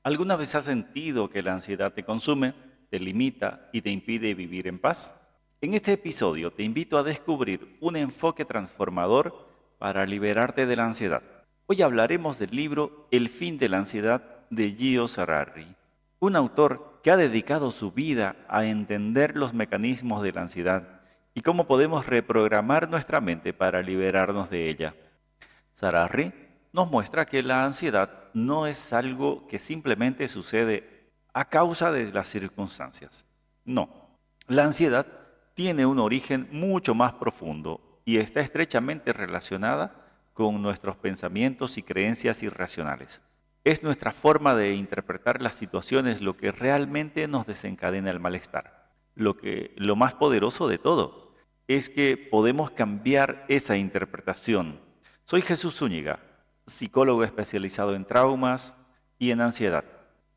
¿Alguna vez has sentido que la ansiedad te consume, te limita y te impide vivir en paz? En este episodio te invito a descubrir un enfoque transformador para liberarte de la ansiedad. Hoy hablaremos del libro El fin de la ansiedad de Gio Sararri, un autor que ha dedicado su vida a entender los mecanismos de la ansiedad y cómo podemos reprogramar nuestra mente para liberarnos de ella. Sararri nos muestra que la ansiedad no es algo que simplemente sucede a causa de las circunstancias. No, la ansiedad tiene un origen mucho más profundo y está estrechamente relacionada con nuestros pensamientos y creencias irracionales. Es nuestra forma de interpretar las situaciones lo que realmente nos desencadena el malestar. Lo más poderoso de todo es que podemos cambiar esa interpretación. Soy Jesús Zúñiga, psicólogo especializado en traumas y en ansiedad.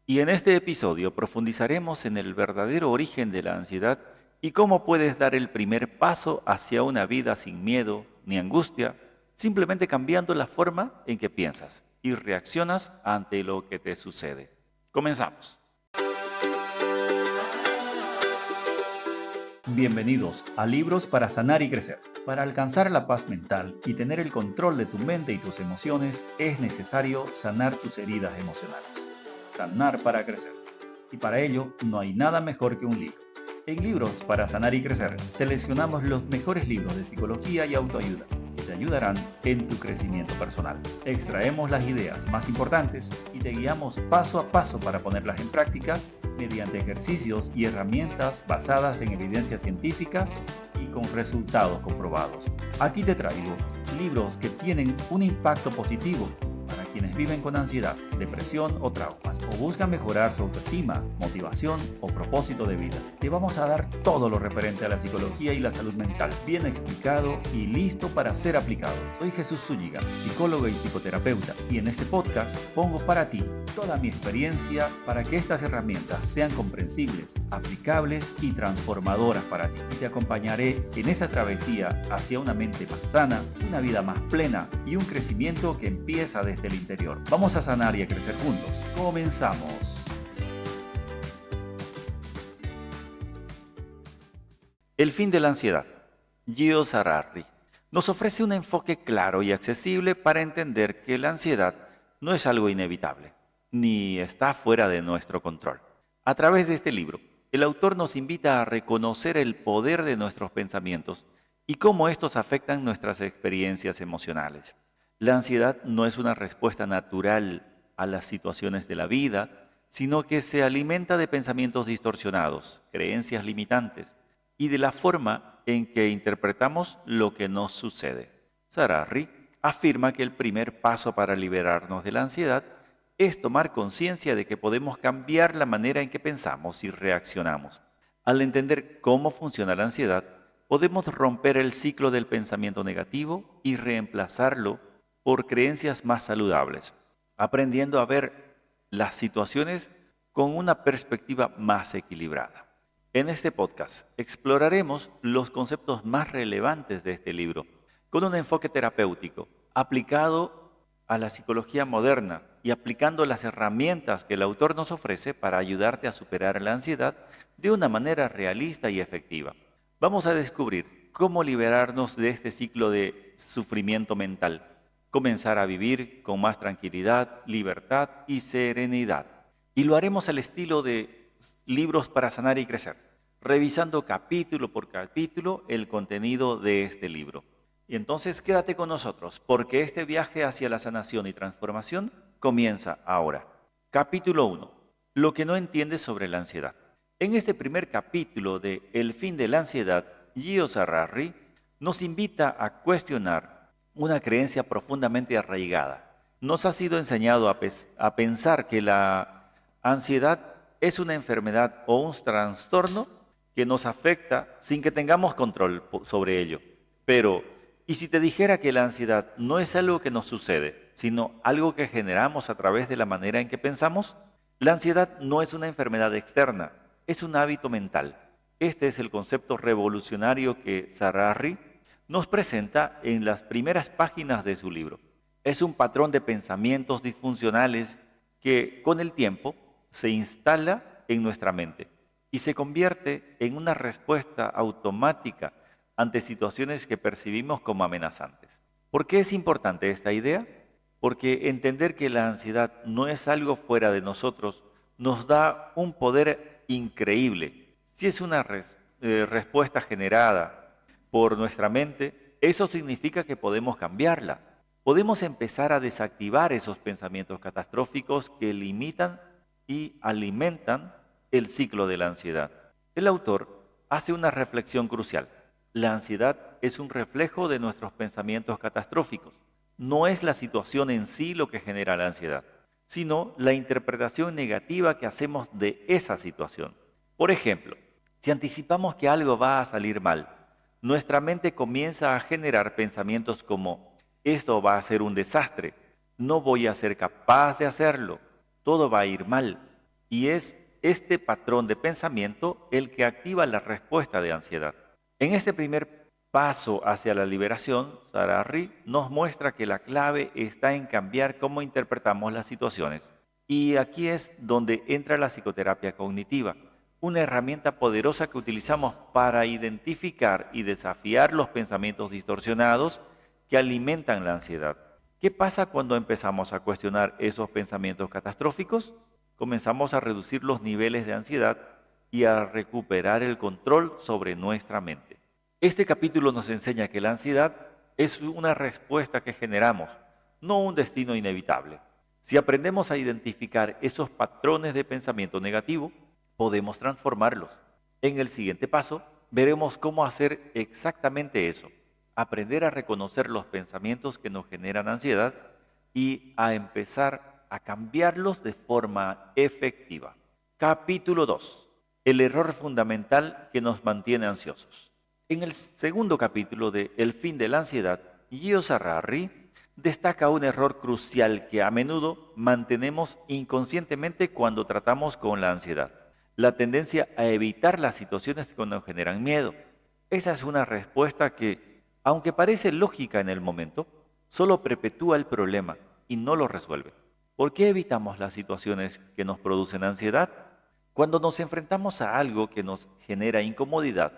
Y en este episodio profundizaremos en el verdadero origen de la ansiedad y cómo puedes dar el primer paso hacia una vida sin miedo ni angustia, simplemente cambiando la forma en que piensas y reaccionas ante lo que te sucede. Comenzamos. Bienvenidos a Libros para Sanar y Crecer. Para alcanzar la paz mental y tener el control de tu mente y tus emociones, es necesario sanar tus heridas emocionales. Sanar para crecer. Y para ello, no hay nada mejor que un libro. En Libros para Sanar y Crecer, seleccionamos los mejores libros de psicología y autoayuda que te ayudarán en tu crecimiento personal. Extraemos las ideas más importantes y te guiamos paso a paso para ponerlas en práctica mediante ejercicios y herramientas basadas en evidencias científicas y con resultados comprobados. Aquí te traigo libros que tienen un impacto positivo para quienes viven con ansiedad, depresión o traumas, o buscan mejorar su autoestima, motivación o propósito de vida. Te vamos a dar todo lo referente a la psicología y la salud mental, bien explicado y listo para ser aplicado. Soy Jesús Zúñiga, psicólogo y psicoterapeuta, y en este podcast pongo para ti toda mi experiencia para que estas herramientas sean comprensibles, aplicables y transformadoras para ti. Y te acompañaré en esa travesía hacia una mente más sana, una vida más plena y un crecimiento que empieza desde el interior. Vamos a sanar y a crecer juntos. Comenzamos. El fin de la ansiedad. Gio Sararri nos ofrece un enfoque claro y accesible para entender que la ansiedad no es algo inevitable, ni está fuera de nuestro control. A través de este libro, el autor nos invita a reconocer el poder de nuestros pensamientos y cómo estos afectan nuestras experiencias emocionales. La ansiedad no es una respuesta natural a las situaciones de la vida, sino que se alimenta de pensamientos distorsionados, creencias limitantes y de la forma en que interpretamos lo que nos sucede. Sararri afirma que el primer paso para liberarnos de la ansiedad es tomar conciencia de que podemos cambiar la manera en que pensamos y reaccionamos. Al entender cómo funciona la ansiedad, podemos romper el ciclo del pensamiento negativo y reemplazarlo por creencias más saludables, aprendiendo a ver las situaciones con una perspectiva más equilibrada. En este podcast exploraremos los conceptos más relevantes de este libro, con un enfoque terapéutico, aplicado a la psicología moderna y aplicando las herramientas que el autor nos ofrece para ayudarte a superar la ansiedad de una manera realista y efectiva. Vamos a descubrir cómo liberarnos de este ciclo de sufrimiento mental, comenzar a vivir con más tranquilidad, libertad y serenidad. Y lo haremos al estilo de Libros para Sanar y Crecer, revisando capítulo por capítulo el contenido de este libro. Y entonces quédate con nosotros, porque este viaje hacia la sanación y transformación comienza ahora. Capítulo 1. Lo que no entiendes sobre la ansiedad. En este primer capítulo de El fin de la ansiedad, Gio Sararri nos invita a cuestionar una creencia profundamente arraigada. Nos ha sido enseñado a pensar que la ansiedad es una enfermedad o un trastorno que nos afecta sin que tengamos control sobre ello. Pero, ¿y si te dijera que la ansiedad no es algo que nos sucede, sino algo que generamos a través de la manera en que pensamos? La ansiedad no es una enfermedad externa, es un hábito mental. Este es el concepto revolucionario que Sararri nos presenta en las primeras páginas de su libro. Es un patrón de pensamientos disfuncionales que con el tiempo se instala en nuestra mente y se convierte en una respuesta automática ante situaciones que percibimos como amenazantes. ¿Por qué es importante esta idea? Porque entender que la ansiedad no es algo fuera de nosotros nos da un poder increíble. Si es una respuesta generada por nuestra mente, eso significa que podemos cambiarla. Podemos empezar a desactivar esos pensamientos catastróficos que limitan y alimentan el ciclo de la ansiedad. El autor hace una reflexión crucial. La ansiedad es un reflejo de nuestros pensamientos catastróficos. No es la situación en sí lo que genera la ansiedad, sino la interpretación negativa que hacemos de esa situación. Por ejemplo, si anticipamos que algo va a salir mal, nuestra mente comienza a generar pensamientos como: esto va a ser un desastre, no voy a ser capaz de hacerlo, todo va a ir mal. Y es este patrón de pensamiento el que activa la respuesta de ansiedad. En este primer paso hacia la liberación, Sararri nos muestra que la clave está en cambiar cómo interpretamos las situaciones. Y aquí es donde entra la psicoterapia cognitiva, una herramienta poderosa que utilizamos para identificar y desafiar los pensamientos distorsionados que alimentan la ansiedad. ¿Qué pasa cuando empezamos a cuestionar esos pensamientos catastróficos? Comenzamos a reducir los niveles de ansiedad y a recuperar el control sobre nuestra mente. Este capítulo nos enseña que la ansiedad es una respuesta que generamos, no un destino inevitable. Si aprendemos a identificar esos patrones de pensamiento negativo, podemos transformarlos. En el siguiente paso, veremos cómo hacer exactamente eso: aprender a reconocer los pensamientos que nos generan ansiedad y a empezar a cambiarlos de forma efectiva. Capítulo 2. El error fundamental que nos mantiene ansiosos. En el segundo capítulo de El fin de la ansiedad, Gio Harari destaca un error crucial que a menudo mantenemos inconscientemente cuando tratamos con la ansiedad: la tendencia a evitar las situaciones que nos generan miedo. Esa es una respuesta que, aunque parece lógica en el momento, solo perpetúa el problema y no lo resuelve. ¿Por qué evitamos las situaciones que nos producen ansiedad? Cuando nos enfrentamos a algo que nos genera incomodidad,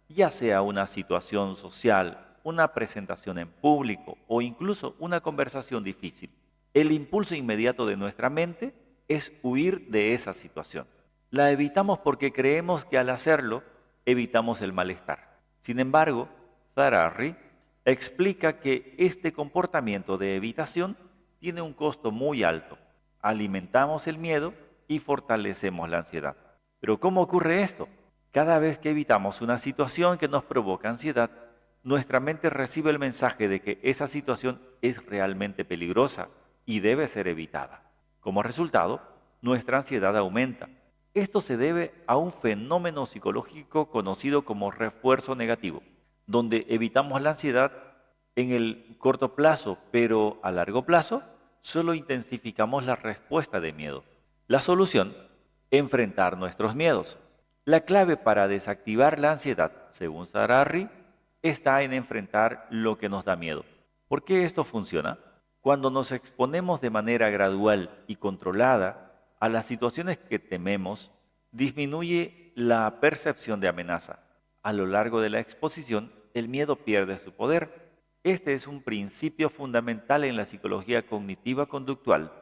ya sea una situación social, una presentación en público o incluso una conversación difícil, el impulso inmediato de nuestra mente es huir de esa situación. La evitamos porque creemos que al hacerlo evitamos el malestar. Sin embargo, Harari explica que este comportamiento de evitación tiene un costo muy alto. Alimentamos el miedo y fortalecemos la ansiedad. Pero ¿cómo ocurre esto? Cada vez que evitamos una situación que nos provoca ansiedad, nuestra mente recibe el mensaje de que esa situación es realmente peligrosa y debe ser evitada. Como resultado, nuestra ansiedad aumenta. Esto se debe a un fenómeno psicológico conocido como refuerzo negativo, donde evitamos la ansiedad en el corto plazo, pero a largo plazo solo intensificamos la respuesta de miedo. La solución: enfrentar nuestros miedos. La clave para desactivar la ansiedad, según Harari, está en enfrentar lo que nos da miedo. ¿Por qué esto funciona? Cuando nos exponemos de manera gradual y controlada a las situaciones que tememos, disminuye la percepción de amenaza. A lo largo de la exposición, el miedo pierde su poder. Este es un principio fundamental en la psicología cognitiva conductual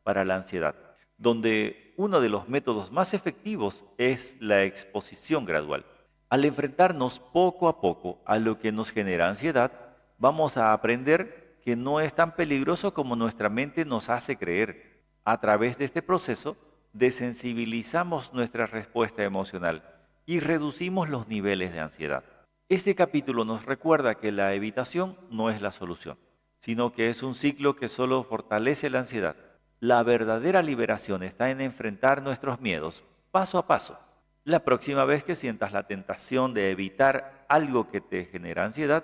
para la ansiedad, donde uno de los métodos más efectivos es la exposición gradual. Al enfrentarnos poco a poco a lo que nos genera ansiedad, vamos a aprender que no es tan peligroso como nuestra mente nos hace creer. A través de este proceso, desensibilizamos nuestra respuesta emocional y reducimos los niveles de ansiedad. Este capítulo nos recuerda que la evitación no es la solución, sino que es un ciclo que solo fortalece la ansiedad. La verdadera liberación está en enfrentar nuestros miedos paso a paso. La próxima vez que sientas la tentación de evitar algo que te genera ansiedad,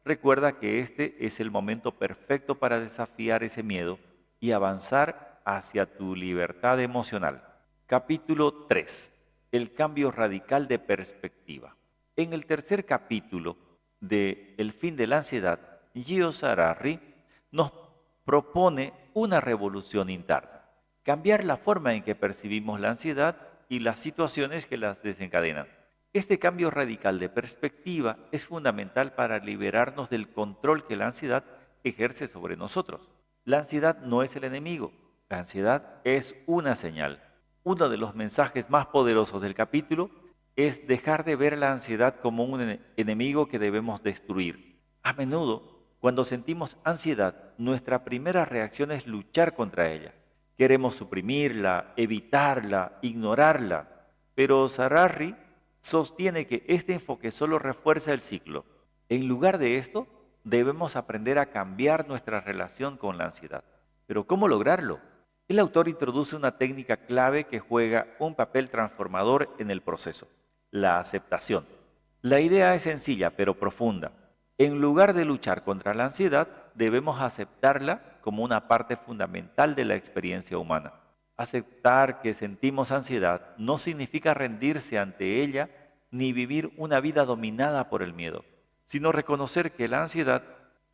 recuerda que este es el momento perfecto para desafiar ese miedo y avanzar hacia tu libertad emocional. Capítulo 3. El cambio radical de perspectiva. En el tercer capítulo de El fin de la ansiedad, Gio Harari nos propone una revolución interna. cambiar la forma en que percibimos la ansiedad y las situaciones que las desencadenan. Este cambio radical de perspectiva es fundamental para liberarnos del control que la ansiedad ejerce sobre nosotros. La ansiedad no es el enemigo, la ansiedad es una señal. Uno de los mensajes más poderosos del capítulo es dejar de ver la ansiedad como un enemigo que debemos destruir. A menudo, cuando sentimos ansiedad, nuestra primera reacción es luchar contra ella. Queremos suprimirla, evitarla, ignorarla, pero Sararri sostiene que este enfoque solo refuerza el ciclo. En lugar de esto, debemos aprender a cambiar nuestra relación con la ansiedad. Pero ¿cómo lograrlo? El autor introduce una técnica clave que juega un papel transformador en el proceso: la aceptación. La idea es sencilla pero profunda. En lugar de luchar contra la ansiedad, debemos aceptarla como una parte fundamental de la experiencia humana. Aceptar que sentimos ansiedad no significa rendirse ante ella ni vivir una vida dominada por el miedo, sino reconocer que la ansiedad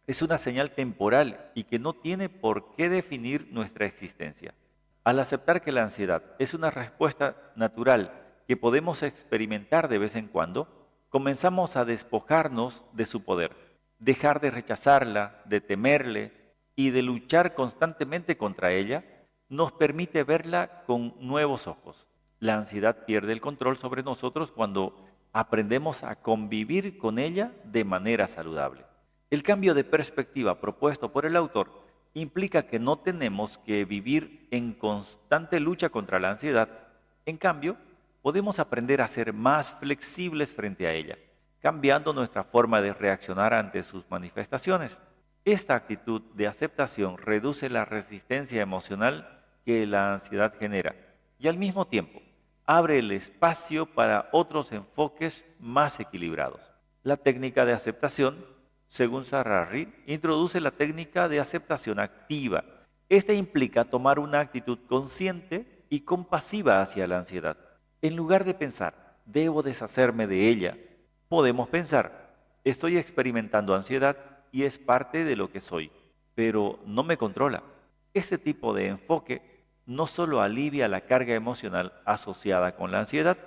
es una señal temporal y que no tiene por qué definir nuestra existencia. Al aceptar que la ansiedad es una respuesta natural que podemos experimentar de vez en cuando, comenzamos a despojarnos de su poder, dejar de rechazarla, de temerle y de luchar constantemente contra ella, nos permite verla con nuevos ojos. La ansiedad pierde el control sobre nosotros cuando aprendemos a convivir con ella de manera saludable. El cambio de perspectiva propuesto por el autor implica que no tenemos que vivir en constante lucha contra la ansiedad. En cambio, podemos aprender a ser más flexibles frente a ella, cambiando nuestra forma de reaccionar ante sus manifestaciones. Esta actitud de aceptación reduce la resistencia emocional que la ansiedad genera y al mismo tiempo abre el espacio para otros enfoques más equilibrados. La técnica de aceptación, según Sararri, introduce la técnica de aceptación activa. Esta implica tomar una actitud consciente y compasiva hacia la ansiedad. En lugar de pensar, debo deshacerme de ella, podemos pensar, estoy experimentando ansiedad y es parte de lo que soy, pero no me controla. Este tipo de enfoque no solo alivia la carga emocional asociada con la ansiedad,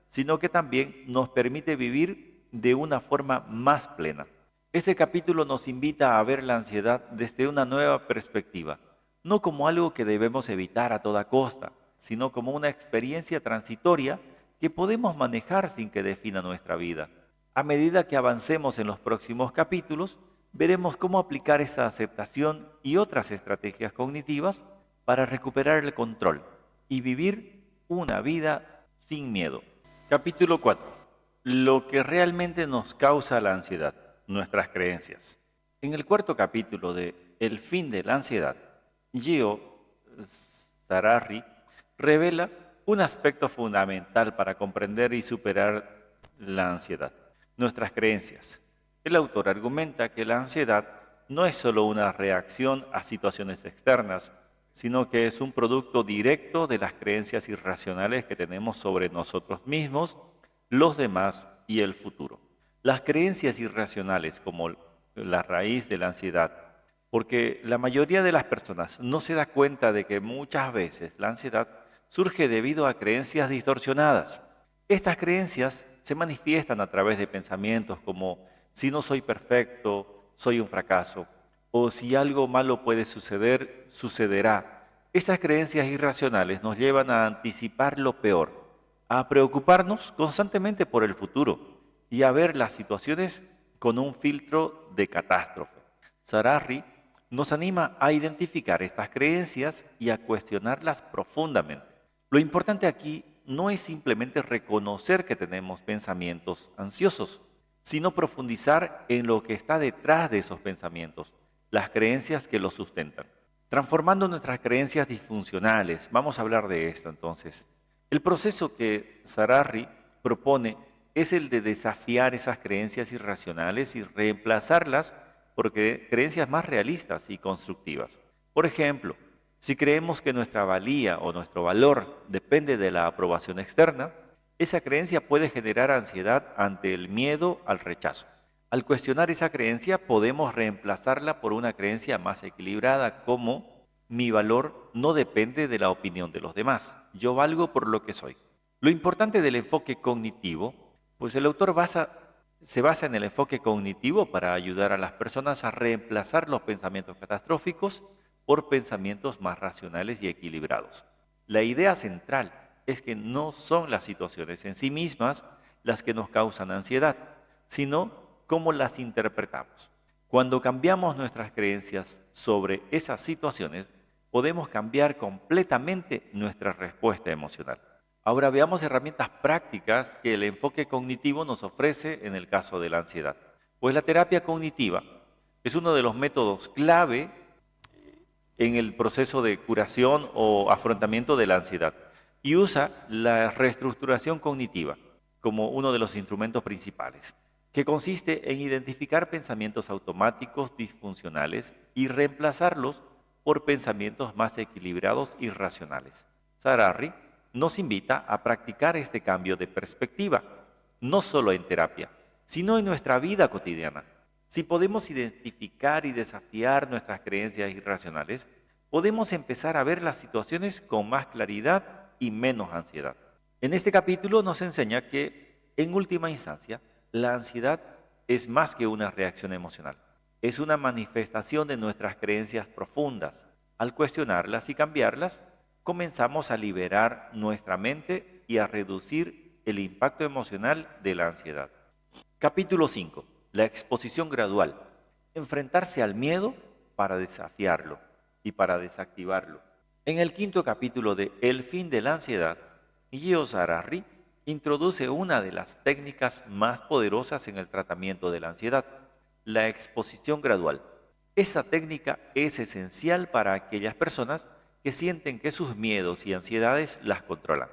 sino que también nos permite vivir de una forma más plena. Este capítulo nos invita a ver la ansiedad desde una nueva perspectiva, no como algo que debemos evitar a toda costa, sino como una experiencia transitoria que podemos manejar sin que defina nuestra vida. A medida que avancemos en los próximos capítulos, veremos cómo aplicar esa aceptación y otras estrategias cognitivas para recuperar el control y vivir una vida sin miedo. Capítulo 4. Lo que realmente nos causa la ansiedad, nuestras creencias. En el cuarto capítulo de El fin de la ansiedad, Gio Sararri revela un aspecto fundamental para comprender y superar la ansiedad: nuestras creencias. El autor argumenta que la ansiedad no es solo una reacción a situaciones externas, sino que es un producto directo de las creencias irracionales que tenemos sobre nosotros mismos, los demás y el futuro. Las creencias irracionales como la raíz de la ansiedad, porque la mayoría de las personas no se da cuenta de que muchas veces la ansiedad surge debido a creencias distorsionadas. Estas creencias se manifiestan a través de pensamientos como: si no soy perfecto, soy un fracaso, o si algo malo puede suceder, sucederá. Estas creencias irracionales nos llevan a anticipar lo peor, a preocuparnos constantemente por el futuro y a ver las situaciones con un filtro de catástrofe. Sararri nos anima a identificar estas creencias y a cuestionarlas profundamente. Lo importante aquí no es simplemente reconocer que tenemos pensamientos ansiosos, sino profundizar en lo que está detrás de esos pensamientos, las creencias que los sustentan. Transformando nuestras creencias disfuncionales, vamos a hablar de esto entonces. El proceso que Sararri propone es el de desafiar esas creencias irracionales y reemplazarlas por creencias más realistas y constructivas. Por ejemplo, si creemos que nuestra valía o nuestro valor depende de la aprobación externa, esa creencia puede generar ansiedad ante el miedo al rechazo. Al cuestionar esa creencia, podemos reemplazarla por una creencia más equilibrada, como: Mi valor no depende de la opinión de los demás. Yo valgo por lo que soy. Lo importante del enfoque cognitivo, pues el autor se basa en el enfoque cognitivo para ayudar a las personas a reemplazar los pensamientos catastróficos por pensamientos más racionales y equilibrados. La idea central es que no son las situaciones en sí mismas las que nos causan ansiedad, sino cómo las interpretamos. Cuando cambiamos nuestras creencias sobre esas situaciones, podemos cambiar completamente nuestra respuesta emocional. Ahora veamos herramientas prácticas que el enfoque cognitivo nos ofrece en el caso de la ansiedad. Pues la terapia cognitiva es uno de los métodos clave en el proceso de curación o afrontamiento de la ansiedad y usa la reestructuración cognitiva como uno de los instrumentos principales, que consiste en identificar pensamientos automáticos disfuncionales y reemplazarlos por pensamientos más equilibrados y racionales. Harari nos invita a practicar este cambio de perspectiva, no solo en terapia, sino en nuestra vida cotidiana. Si podemos identificar y desafiar nuestras creencias irracionales, podemos empezar a ver las situaciones con más claridad y menos ansiedad. En este capítulo nos enseña que, en última instancia, la ansiedad es más que una reacción emocional. Es una manifestación de nuestras creencias profundas. Al cuestionarlas y cambiarlas, comenzamos a liberar nuestra mente y a reducir el impacto emocional de la ansiedad. Capítulo 5. La exposición gradual. Enfrentarse al miedo para desafiarlo y para desactivarlo. En el quinto capítulo de El fin de la ansiedad, Gio Harari introduce una de las técnicas más poderosas en el tratamiento de la ansiedad, la exposición gradual. Esa técnica es esencial para aquellas personas que sienten que sus miedos y ansiedades las controlan.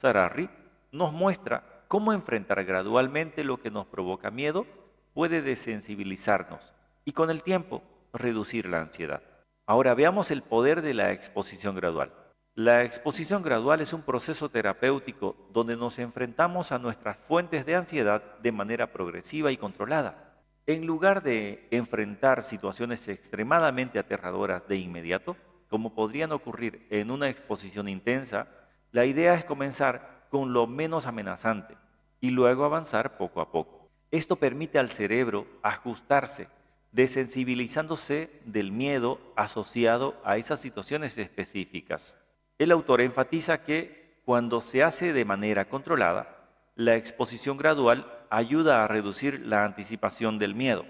Harari nos muestra cómo enfrentar gradualmente lo que nos provoca miedo puede desensibilizarnos y con el tiempo reducir la ansiedad. Ahora veamos el poder de la exposición gradual. La exposición gradual es un proceso terapéutico donde nos enfrentamos a nuestras fuentes de ansiedad de manera progresiva y controlada. En lugar de enfrentar situaciones extremadamente aterradoras de inmediato, como podrían ocurrir en una exposición intensa, la idea es comenzar con lo menos amenazante y luego avanzar poco a poco. Esto permite al cerebro ajustarse, desensibilizándose del miedo asociado a esas situaciones específicas. El autor enfatiza que cuando se hace de manera controlada, la exposición gradual ayuda a reducir la anticipación del miedo,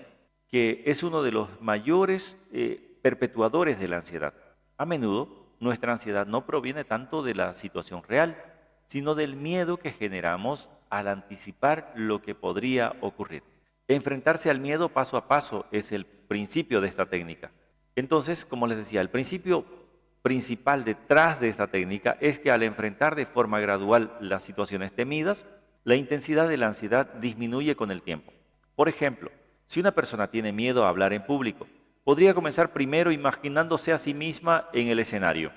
que es uno de los mayores perpetuadores de la ansiedad. A menudo, nuestra ansiedad no proviene tanto de la situación real, sino del miedo que generamos al anticipar lo que podría ocurrir. Enfrentarse al miedo paso a paso es el principio de esta técnica. Entonces, como les decía, el principio principal detrás de esta técnica es que al enfrentar de forma gradual las situaciones temidas, la intensidad de la ansiedad disminuye con el tiempo. Por ejemplo, si una persona tiene miedo a hablar en público, podría comenzar primero imaginándose a sí misma en el escenario,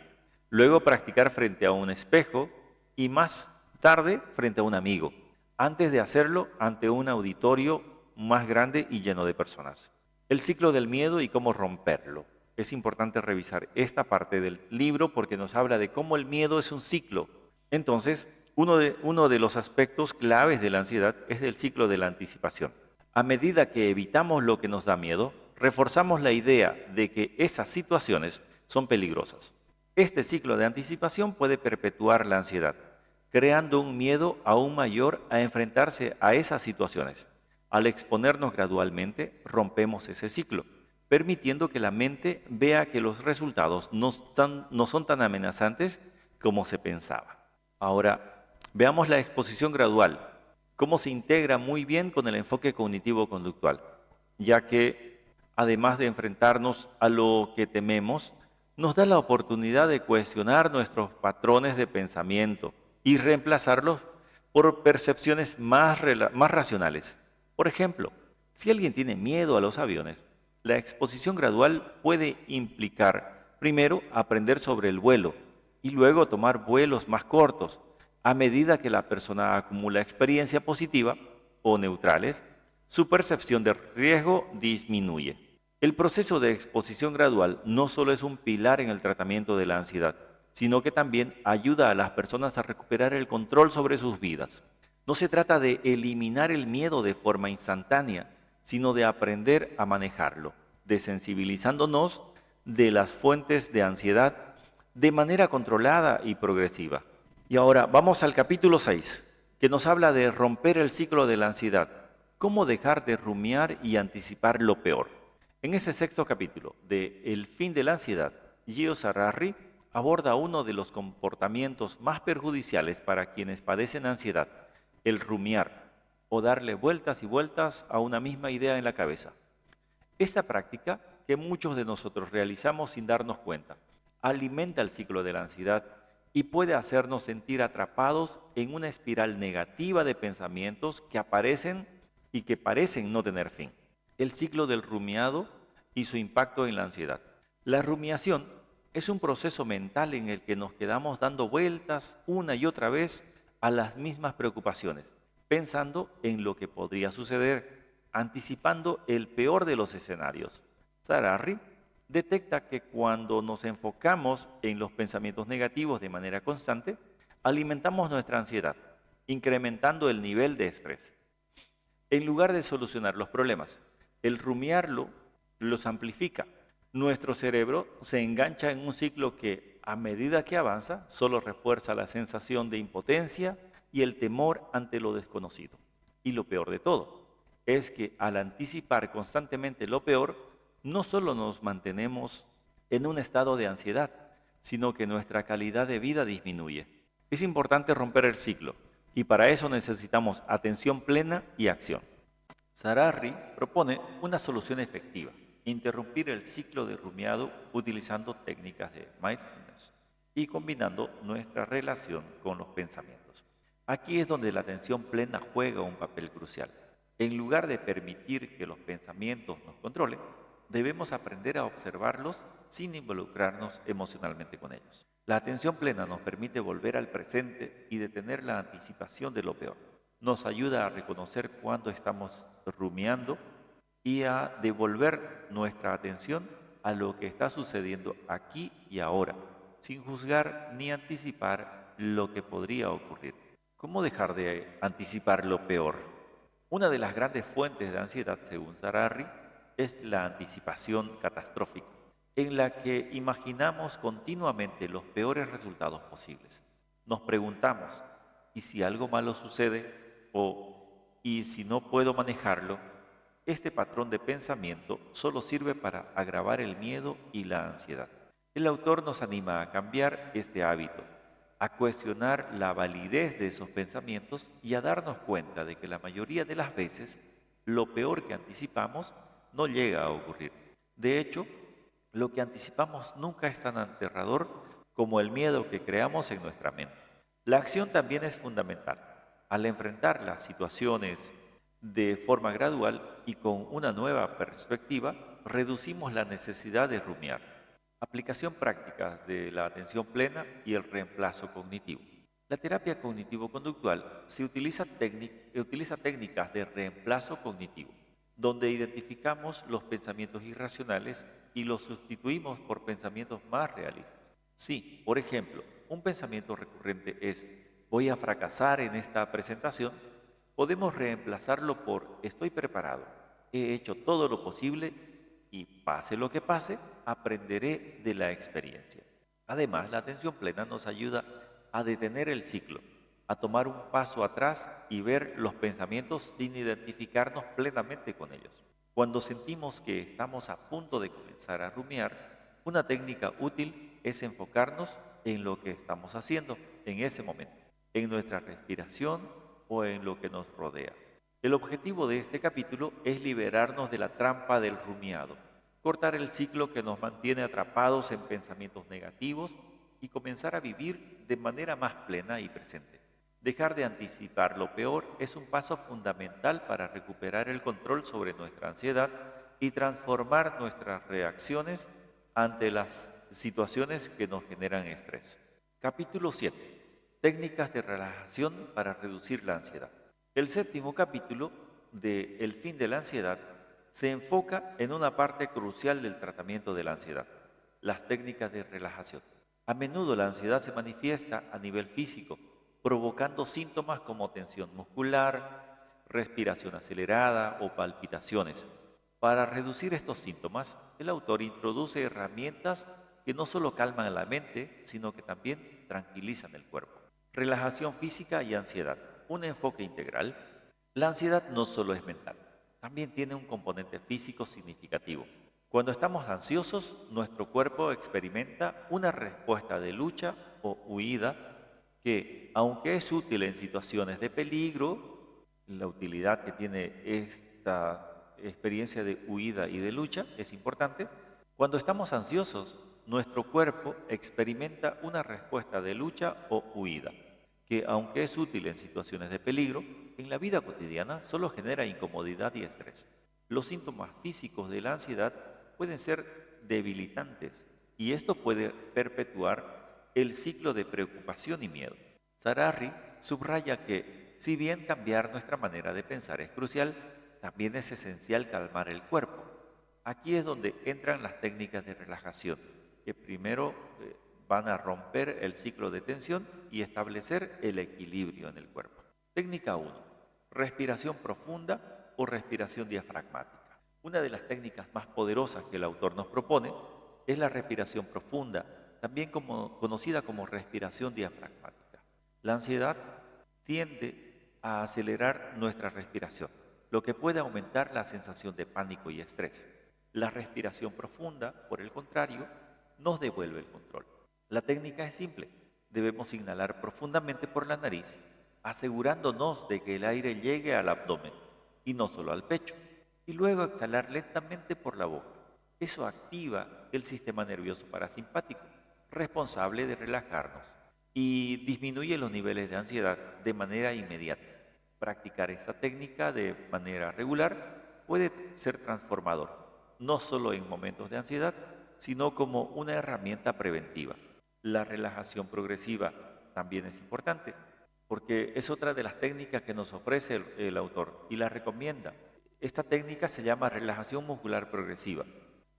luego practicar frente a un espejo y más tarde frente a un amigo, antes de hacerlo ante un auditorio más grande y lleno de personas. El ciclo del miedo y cómo romperlo. Es importante revisar esta parte del libro porque nos habla de cómo el miedo es un ciclo. Entonces, uno de los aspectos claves de la ansiedad es el ciclo de la anticipación. A medida que evitamos lo que nos da miedo, reforzamos la idea de que esas situaciones son peligrosas. Este ciclo de anticipación puede perpetuar la ansiedad, creando un miedo aún mayor a enfrentarse a esas situaciones. Al exponernos gradualmente, rompemos ese ciclo, permitiendo que la mente vea que los resultados no son tan amenazantes como se pensaba. Ahora, veamos la exposición gradual, cómo se integra muy bien con el enfoque cognitivo-conductual, ya que, además de enfrentarnos a lo que tememos, nos da la oportunidad de cuestionar nuestros patrones de pensamiento y reemplazarlos por percepciones más racionales. Por ejemplo, si alguien tiene miedo a los aviones, la exposición gradual puede implicar, primero, aprender sobre el vuelo y luego tomar vuelos más cortos. A medida que la persona acumula experiencia positiva o neutrales, su percepción de riesgo disminuye. El proceso de exposición gradual no solo es un pilar en el tratamiento de la ansiedad, sino que también ayuda a las personas a recuperar el control sobre sus vidas. No se trata de eliminar el miedo de forma instantánea, sino de aprender a manejarlo, desensibilizándonos de las fuentes de ansiedad de manera controlada y progresiva. Y ahora vamos al capítulo 6, que nos habla de romper el ciclo de la ansiedad, cómo dejar de rumiar y anticipar lo peor. En ese sexto capítulo de El fin de la ansiedad, Gio Sararri aborda uno de los comportamientos más perjudiciales para quienes padecen ansiedad, el rumiar o darle vueltas y vueltas a una misma idea en la cabeza. Esta práctica, que muchos de nosotros realizamos sin darnos cuenta, alimenta el ciclo de la ansiedad y puede hacernos sentir atrapados en una espiral negativa de pensamientos que aparecen y que parecen no tener fin. El ciclo del rumiado y su impacto en la ansiedad. La rumiación es un proceso mental en el que nos quedamos dando vueltas una y otra vez a las mismas preocupaciones, pensando en lo que podría suceder, anticipando el peor de los escenarios. Sararri detecta que cuando nos enfocamos en los pensamientos negativos de manera constante, alimentamos nuestra ansiedad, incrementando el nivel de estrés. En lugar de solucionar los problemas, el rumiarlo los amplifica. Nuestro cerebro se engancha en un ciclo que, a medida que avanza, solo refuerza la sensación de impotencia y el temor ante lo desconocido. Y lo peor de todo es que al anticipar constantemente lo peor, no solo nos mantenemos en un estado de ansiedad, sino que nuestra calidad de vida disminuye. Es importante romper el ciclo y para eso necesitamos atención plena y acción. Sararri propone una solución efectiva: interrumpir el ciclo de rumiado utilizando técnicas de mindfulness y combinando nuestra relación con los pensamientos. Aquí es donde la atención plena juega un papel crucial. En lugar de permitir que los pensamientos nos controlen, debemos aprender a observarlos sin involucrarnos emocionalmente con ellos. La atención plena nos permite volver al presente y detener la anticipación de lo peor. Nos ayuda a reconocer cuando estamos rumiando y a devolver nuestra atención a lo que está sucediendo aquí y ahora, sin juzgar ni anticipar lo que podría ocurrir. ¿Cómo dejar de anticipar lo peor? Una de las grandes fuentes de ansiedad, según Sararri, es la anticipación catastrófica, en la que imaginamos continuamente los peores resultados posibles. Nos preguntamos, ¿y si algo malo sucede? O ¿y si no puedo manejarlo? Este patrón de pensamiento solo sirve para agravar el miedo y la ansiedad. El autor nos anima a cambiar este hábito, a cuestionar la validez de esos pensamientos y a darnos cuenta de que la mayoría de las veces lo peor que anticipamos no llega a ocurrir. De hecho, lo que anticipamos nunca es tan aterrador como el miedo que creamos en nuestra mente. La acción también es fundamental. Al enfrentar las situaciones de forma gradual y con una nueva perspectiva, reducimos la necesidad de rumiar. Aplicación práctica de la atención plena y el reemplazo cognitivo. La terapia cognitivo-conductual utiliza técnicas de reemplazo cognitivo, donde identificamos los pensamientos irracionales y los sustituimos por pensamientos más realistas. Si, por ejemplo, un pensamiento recurrente es «voy a fracasar en esta presentación», podemos reemplazarlo por «estoy preparado, he hecho todo lo posible y pase lo que pase, aprenderé de la experiencia». Además, la atención plena nos ayuda a detener el ciclo, a tomar un paso atrás y ver los pensamientos sin identificarnos plenamente con ellos. Cuando sentimos que estamos a punto de comenzar a rumiar, una técnica útil es enfocarnos en lo que estamos haciendo en ese momento, en nuestra respiración o en lo que nos rodea. El objetivo de este capítulo es liberarnos de la trampa del rumiado, cortar el ciclo que nos mantiene atrapados en pensamientos negativos y comenzar a vivir de manera más plena y presente. Dejar de anticipar lo peor es un paso fundamental para recuperar el control sobre nuestra ansiedad y transformar nuestras reacciones ante las situaciones que nos generan estrés. Capítulo 7. Técnicas de relajación para reducir la ansiedad. El séptimo capítulo de El fin de la ansiedad se enfoca en una parte crucial del tratamiento de la ansiedad, las técnicas de relajación. A menudo la ansiedad se manifiesta a nivel físico, provocando síntomas como tensión muscular, respiración acelerada o palpitaciones. Para reducir estos síntomas, el autor introduce herramientas que no solo calman la mente, sino que también tranquilizan el cuerpo. Relajación física y ansiedad. Un enfoque integral. La ansiedad no solo es mental, también tiene un componente físico significativo. Cuando estamos ansiosos, nuestro cuerpo experimenta una respuesta de lucha o huida que, aunque es útil en situaciones de peligro, la utilidad que tiene esta experiencia de huida y de lucha es importante. Cuando estamos ansiosos, nuestro cuerpo experimenta una respuesta de lucha o huida, que aunque es útil en situaciones de peligro, en la vida cotidiana solo genera incomodidad y estrés. Los síntomas físicos de la ansiedad pueden ser debilitantes y esto puede perpetuar el ciclo de preocupación y miedo. Sararri subraya que, si bien cambiar nuestra manera de pensar es crucial, también es esencial calmar el cuerpo. Aquí es donde entran las técnicas de relajación, que primero van a romper el ciclo de tensión y establecer el equilibrio en el cuerpo. Técnica 1. Respiración profunda o respiración diafragmática. Una de las técnicas más poderosas que el autor nos propone es la respiración profunda, también conocida como respiración diafragmática. La ansiedad tiende a acelerar nuestra respiración, lo que puede aumentar la sensación de pánico y estrés. La respiración profunda, por el contrario, nos devuelve el control. La técnica es simple. Debemos inhalar profundamente por la nariz, asegurándonos de que el aire llegue al abdomen y no solo al pecho, y luego exhalar lentamente por la boca. Eso activa el sistema nervioso parasimpático, responsable de relajarnos, y disminuye los niveles de ansiedad de manera inmediata. Practicar esta técnica de manera regular puede ser transformador, no solo en momentos de ansiedad, sino como una herramienta preventiva. La relajación progresiva también es importante, porque es otra de las técnicas que nos ofrece el autor y la recomienda. Esta técnica se llama relajación muscular progresiva.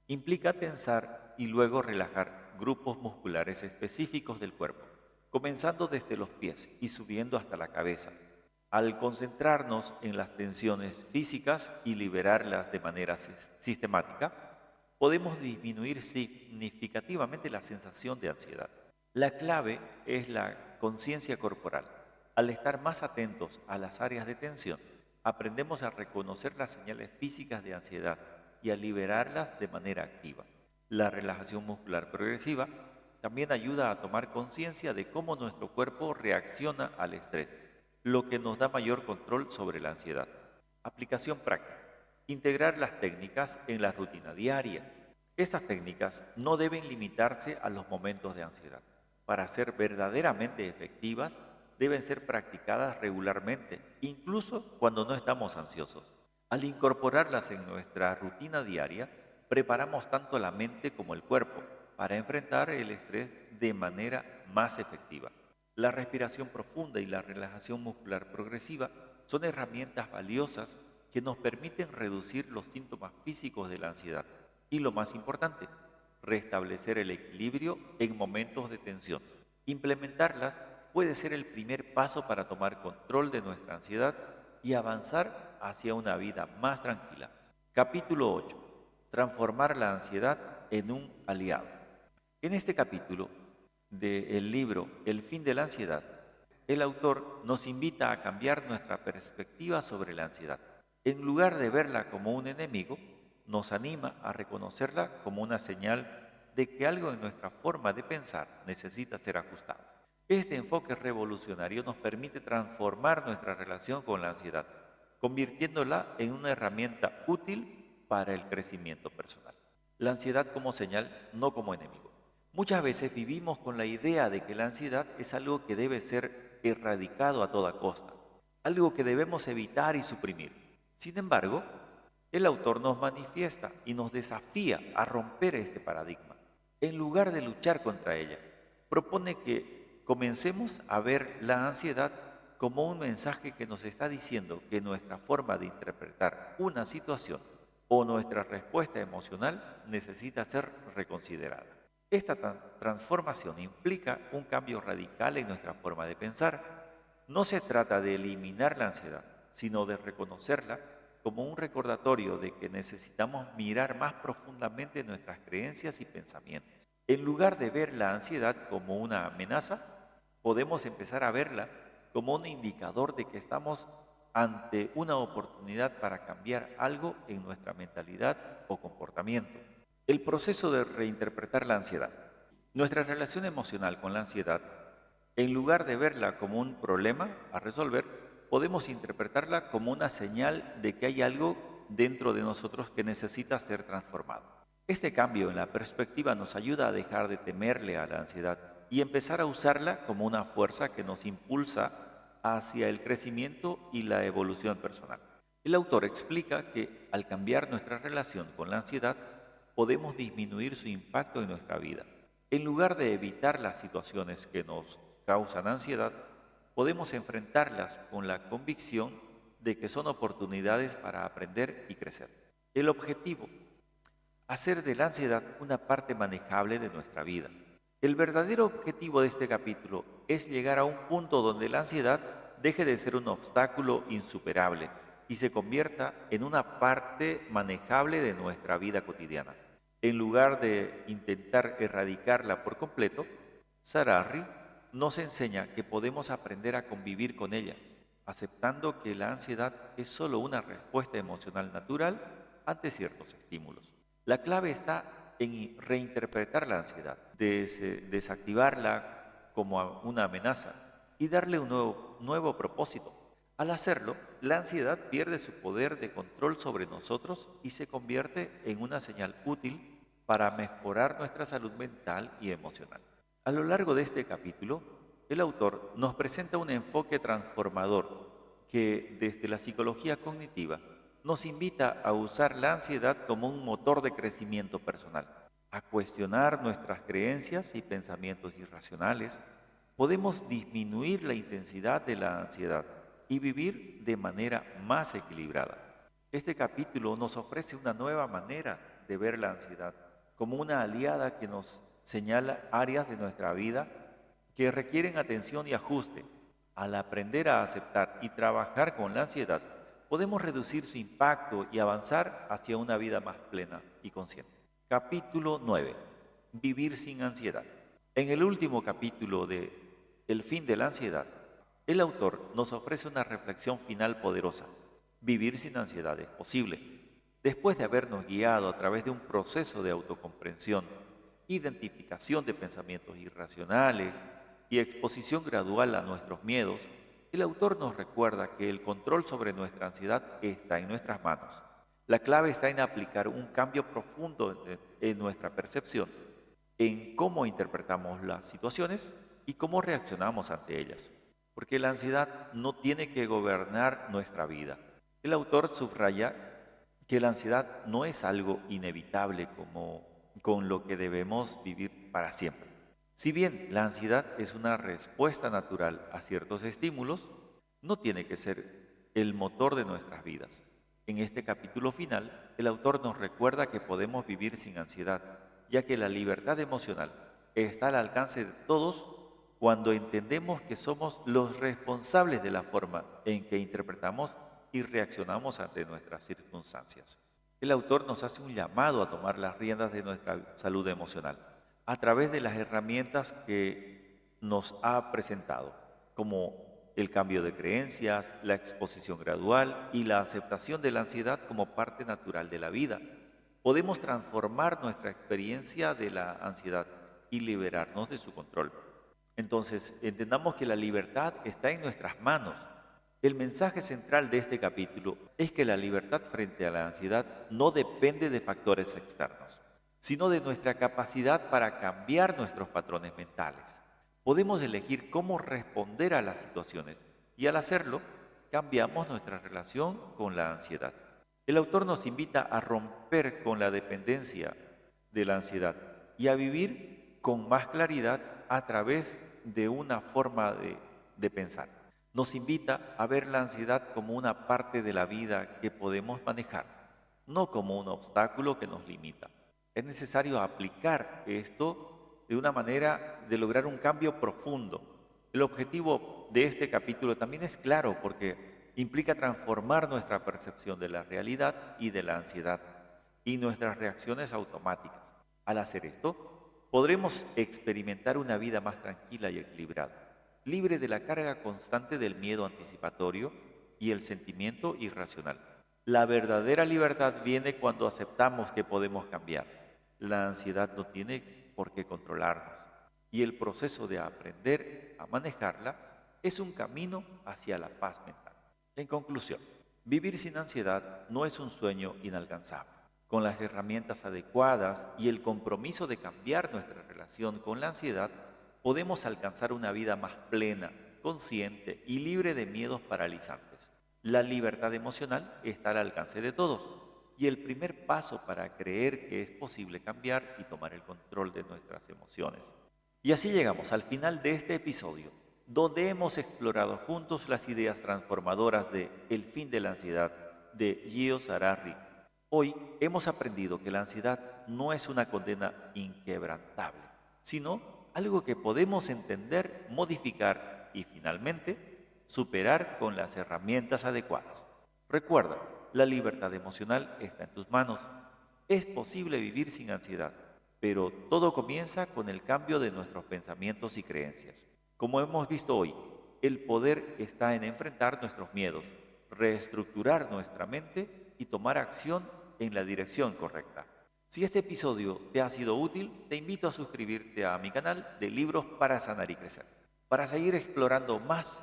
Implica tensar y luego relajar grupos musculares específicos del cuerpo, comenzando desde los pies y subiendo hasta la cabeza. Al concentrarnos en las tensiones físicas y liberarlas de manera sistemática, podemos disminuir significativamente la sensación de ansiedad. La clave es la conciencia corporal. Al estar más atentos a las áreas de tensión, aprendemos a reconocer las señales físicas de ansiedad y a liberarlas de manera activa. La relajación muscular progresiva también ayuda a tomar conciencia de cómo nuestro cuerpo reacciona al estrés, lo que nos da mayor control sobre la ansiedad. Aplicación práctica. Integrar las técnicas en la rutina diaria. Estas técnicas no deben limitarse a los momentos de ansiedad. Para ser verdaderamente efectivas, deben ser practicadas regularmente, incluso cuando no estamos ansiosos. Al incorporarlas en nuestra rutina diaria, preparamos tanto la mente como el cuerpo para enfrentar el estrés de manera más efectiva. La respiración profunda y la relajación muscular progresiva son herramientas valiosas que nos permiten reducir los síntomas físicos de la ansiedad y, lo más importante, restablecer el equilibrio en momentos de tensión. Implementarlas puede ser el primer paso para tomar control de nuestra ansiedad y avanzar hacia una vida más tranquila. Capítulo 8. Transformar la ansiedad en un aliado. En este capítulo del libro El fin de la ansiedad, el autor nos invita a cambiar nuestra perspectiva sobre la ansiedad. En lugar de verla como un enemigo, nos anima a reconocerla como una señal de que algo en nuestra forma de pensar necesita ser ajustado. Este enfoque revolucionario nos permite transformar nuestra relación con la ansiedad, convirtiéndola en una herramienta útil para el crecimiento personal. La ansiedad como señal, no como enemigo. Muchas veces vivimos con la idea de que la ansiedad es algo que debe ser erradicado a toda costa, algo que debemos evitar y suprimir. Sin embargo, el autor nos manifiesta y nos desafía a romper este paradigma. En lugar de luchar contra ella, propone que comencemos a ver la ansiedad como un mensaje que nos está diciendo que nuestra forma de interpretar una situación o nuestra respuesta emocional necesita ser reconsiderada. Esta transformación implica un cambio radical en nuestra forma de pensar. No se trata de eliminar la ansiedad, sino de reconocerla como un recordatorio de que necesitamos mirar más profundamente nuestras creencias y pensamientos. En lugar de ver la ansiedad como una amenaza, podemos empezar a verla como un indicador de que estamos ante una oportunidad para cambiar algo en nuestra mentalidad o comportamiento. El proceso de reinterpretar la ansiedad. Nuestra relación emocional con la ansiedad, en lugar de verla como un problema a resolver, podemos interpretarla como una señal de que hay algo dentro de nosotros que necesita ser transformado. Este cambio en la perspectiva nos ayuda a dejar de temerle a la ansiedad y empezar a usarla como una fuerza que nos impulsa hacia el crecimiento y la evolución personal. El autor explica que al cambiar nuestra relación con la ansiedad, podemos disminuir su impacto en nuestra vida. En lugar de evitar las situaciones que nos causan ansiedad, podemos enfrentarlas con la convicción de que son oportunidades para aprender y crecer. El objetivo: hacer de la ansiedad una parte manejable de nuestra vida. El verdadero objetivo de este capítulo es llegar a un punto donde la ansiedad deje de ser un obstáculo insuperable y se convierta en una parte manejable de nuestra vida cotidiana. En lugar de intentar erradicarla por completo, Sararri nos enseña que podemos aprender a convivir con ella, aceptando que la ansiedad es solo una respuesta emocional natural ante ciertos estímulos. La clave está en reinterpretar la ansiedad, desactivarla como una amenaza y darle un nuevo propósito. Al hacerlo, la ansiedad pierde su poder de control sobre nosotros y se convierte en una señal útil para mejorar nuestra salud mental y emocional. A lo largo de este capítulo, el autor nos presenta un enfoque transformador que, desde la psicología cognitiva, nos invita a usar la ansiedad como un motor de crecimiento personal, a cuestionar nuestras creencias y pensamientos irracionales. Podemos disminuir la intensidad de la ansiedad y vivir de manera más equilibrada. Este capítulo nos ofrece una nueva manera de ver la ansiedad, como una aliada que nos señala áreas de nuestra vida que requieren atención y ajuste. Al aprender a aceptar y trabajar con la ansiedad, podemos reducir su impacto y avanzar hacia una vida más plena y consciente. Capítulo 9. Vivir sin ansiedad. En el último capítulo de El fin de la ansiedad, el autor nos ofrece una reflexión final poderosa. Vivir sin ansiedad es posible. Después de habernos guiado a través de un proceso de autocomprensión, identificación de pensamientos irracionales y exposición gradual a nuestros miedos, el autor nos recuerda que el control sobre nuestra ansiedad está en nuestras manos. La clave está en aplicar un cambio profundo en nuestra percepción, en cómo interpretamos las situaciones y cómo reaccionamos ante ellas, porque la ansiedad no tiene que gobernar nuestra vida. El autor subraya que la ansiedad no es algo inevitable con lo que debemos vivir para siempre. Si bien la ansiedad es una respuesta natural a ciertos estímulos, no tiene que ser el motor de nuestras vidas. En este capítulo final, el autor nos recuerda que podemos vivir sin ansiedad, ya que la libertad emocional está al alcance de todos cuando entendemos que somos los responsables de la forma en que interpretamos y reaccionamos ante nuestras circunstancias. El autor nos hace un llamado a tomar las riendas de nuestra salud emocional a través de las herramientas que nos ha presentado, como el cambio de creencias, la exposición gradual y la aceptación de la ansiedad como parte natural de la vida. Podemos transformar nuestra experiencia de la ansiedad y liberarnos de su control. Entonces, entendamos que la libertad está en nuestras manos. El mensaje central de este capítulo es que la libertad frente a la ansiedad no depende de factores externos, sino de nuestra capacidad para cambiar nuestros patrones mentales. Podemos elegir cómo responder a las situaciones y al hacerlo, cambiamos nuestra relación con la ansiedad. El autor nos invita a romper con la dependencia de la ansiedad y a vivir con más claridad a través de una forma de pensar. Nos invita a ver la ansiedad como una parte de la vida que podemos manejar, no como un obstáculo que nos limita. Es necesario aplicar esto de una manera de lograr un cambio profundo. El objetivo de este capítulo también es claro porque implica transformar nuestra percepción de la realidad y de la ansiedad y nuestras reacciones automáticas. Al hacer esto, podremos experimentar una vida más tranquila y equilibrada, libre de la carga constante del miedo anticipatorio y el sentimiento irracional. La verdadera libertad viene cuando aceptamos que podemos cambiar. La ansiedad no tiene por qué controlarnos y el proceso de aprender a manejarla es un camino hacia la paz mental. En conclusión, vivir sin ansiedad no es un sueño inalcanzable. Con las herramientas adecuadas y el compromiso de cambiar nuestra relación con la ansiedad, podemos alcanzar una vida más plena, consciente y libre de miedos paralizantes. La libertad emocional está al alcance de todos y el primer paso para creer que es posible cambiar y tomar el control de nuestras emociones. Y así llegamos al final de este episodio, donde hemos explorado juntos las ideas transformadoras de El fin de la ansiedad de Gio Harari. Hoy hemos aprendido que la ansiedad no es una condena inquebrantable, sino algo que podemos entender, modificar y finalmente superar con las herramientas adecuadas. Recuerda, la libertad emocional está en tus manos. Es posible vivir sin ansiedad, pero todo comienza con el cambio de nuestros pensamientos y creencias. Como hemos visto hoy, el poder está en enfrentar nuestros miedos, reestructurar nuestra mente y tomar acción en la dirección correcta. Si este episodio te ha sido útil, te invito a suscribirte a mi canal de Libros para Sanar y Crecer, para seguir explorando más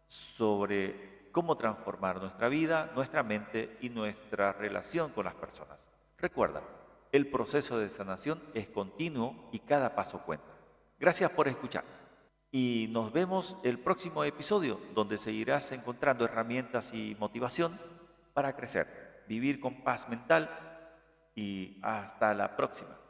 sobre cómo transformar nuestra vida, nuestra mente y nuestra relación con las personas. Recuerda, el proceso de sanación es continuo y cada paso cuenta. Gracias por escuchar y nos vemos el próximo episodio donde seguirás encontrando herramientas y motivación para crecer, vivir con paz mental y hasta la próxima.